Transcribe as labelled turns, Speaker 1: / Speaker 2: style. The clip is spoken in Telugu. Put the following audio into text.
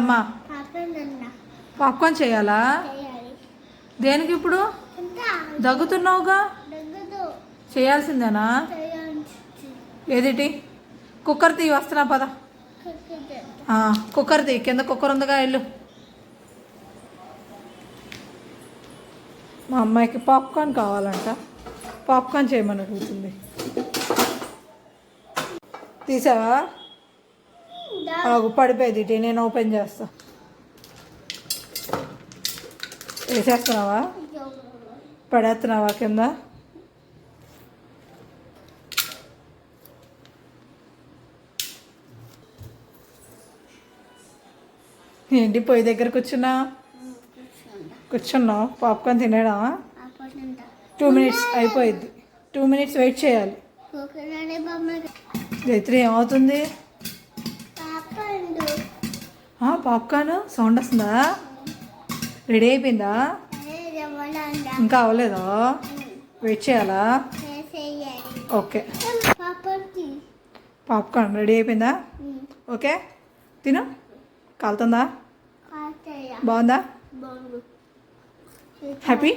Speaker 1: అమ్మ పాప్కార్న్ చేయాలా? దేనికి ఇప్పుడు? దగ్గుతున్నావుగా, చేయాల్సిందేనా? ఏదిటి? కుక్కర్ తీ, వస్తున్నా పద. కుక్కర్ తీ, కింద కుక్కర్ ఉందిగా, వెళ్ళు. మా అమ్మాయికి పాప్కార్న్ కావాలంట, పాప్కార్న్ చేయమని అడుగుతుంది. తీసావా? పడిపోయేది ఇటీ, నేను ఓపెన్ చేస్తా. వేసేస్తున్నావా? పడేస్తున్నావా కింద? ఏంటి పొయ్యి దగ్గర కూర్చున్నావు? పాప్కార్న్ తినేడా? 2 minutes అయిపోయిద్ది. 2 minutes వెయిట్ చేయాలి. జైత్రి ఏమవుతుంది? పాప్కార్న్ సౌండ్ వస్తుందా? రెడీ అయిపోయిందా? ఇంకా అవ్వలేదా? వెయిట్ చేయాలా? ఓకే. పాప్కార్న్ రెడీ అయిపోయిందా? ఓకే, తిను. కాలుతుందా? బాగుందా? హ్యాపీ?